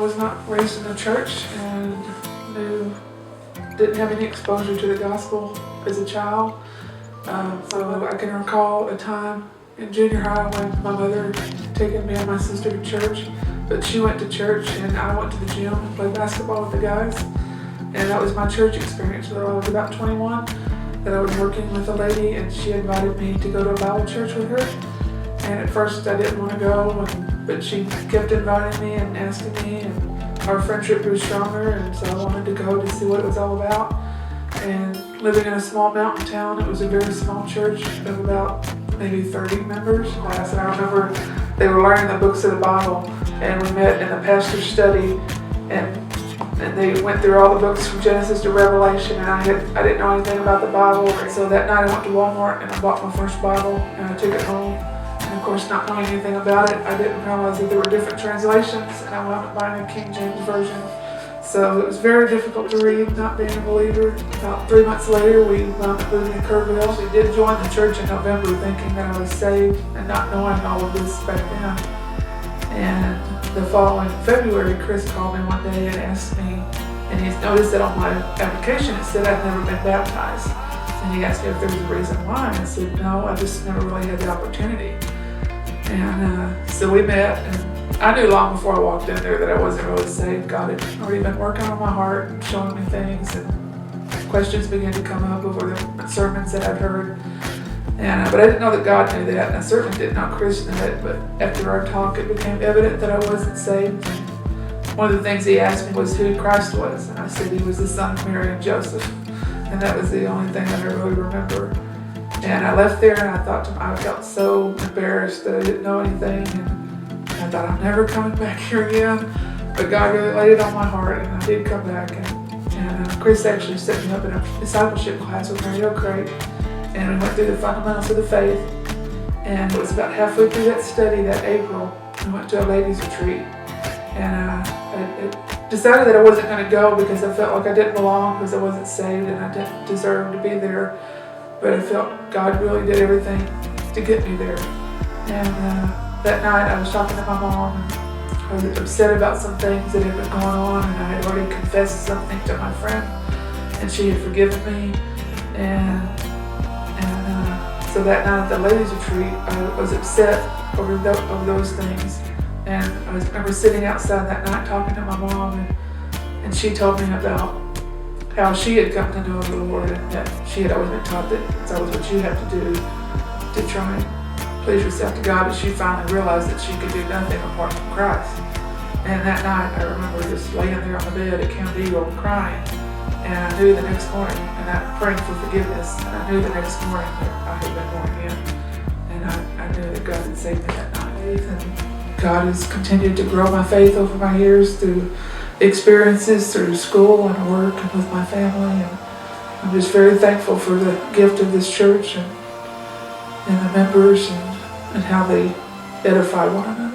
was not raised in the church and didn't have any exposure to the gospel as a child. So I can recall a time in junior high when my mother had taken me and my sister to church, but she went to church and I went to the gym and played basketball with the guys. And that was my church experience until I was about 21, that I was working with a lady and she invited me to go to a Bible church with her. And at first I didn't want to go, but she kept inviting me and asking me, and our friendship grew stronger, and so I wanted to go to see what it was all about. And living in a small mountain town, it was a very small church of about maybe 30 members. And I remember they were learning the books of the Bible, and we met in the pastor's study, and they went through all the books from Genesis to Revelation, and I didn't know anything about the Bible. And so that night I went to Walmart and I bought my first Bible and I took it home. And of course, not knowing anything about it, I didn't realize that there were different translations, and I wound up buying a King James Version. So it was very difficult to read, not being a believer. About 3 months later, we wound up moving to Kerrville. We did join the church in November thinking that I was saved and not knowing all of this back then. And the following February, Chris called me one day and asked me, and he noticed that on my application it said I'd never been baptized. And he asked me if there was a reason why, and I said, no, I just never really had the opportunity. And so we met, and I knew long before I walked in there that I wasn't really saved. God had already been working on my heart and showing me things, and questions began to come up over the sermons that I'd heard. And but I didn't know that God knew that, and I certainly didn't know Chris knew it. But after our talk, it became evident that I wasn't saved. And one of the things he asked me was who Christ was, and I said he was the son of Mary and Joseph, and that was the only thing that I really remember. And I left there, and I thought to myself, I felt so embarrassed that I didn't know anything, and I thought I'm never coming back here again. But God really laid it on my heart, and I did come back. And Chris actually set me up in a discipleship class with Mary O'Craig, and we went through the fundamentals of the faith. And it was about halfway through that study that April, we went to a ladies' retreat, and I decided that I wasn't going to go because I felt like I didn't belong because I wasn't saved and I didn't deserve to be there. But I felt God really did everything to get me there. And that night I was talking to my mom, and I was upset about some things that had been going on, and I had already confessed something to my friend, and she had forgiven me. And so that night at the ladies' retreat, I was upset over those things. And I remember sitting outside that night talking to my mom, and she told me about how she had come to know the Lord, and that she had always been taught that it's always what you have to do to try and please yourself to God, but she finally realized that she could do nothing apart from Christ. And that night I remember just laying there on the bed at Count Eagle crying, and I knew the next morning, and I praying for forgiveness, and I knew the next morning that I had been born again, and I knew that God had saved me that night. And God has continued to grow my faith over my years through experiences, through school and work and with my family, and I'm just very thankful for the gift of this church and the members and how they edify one another.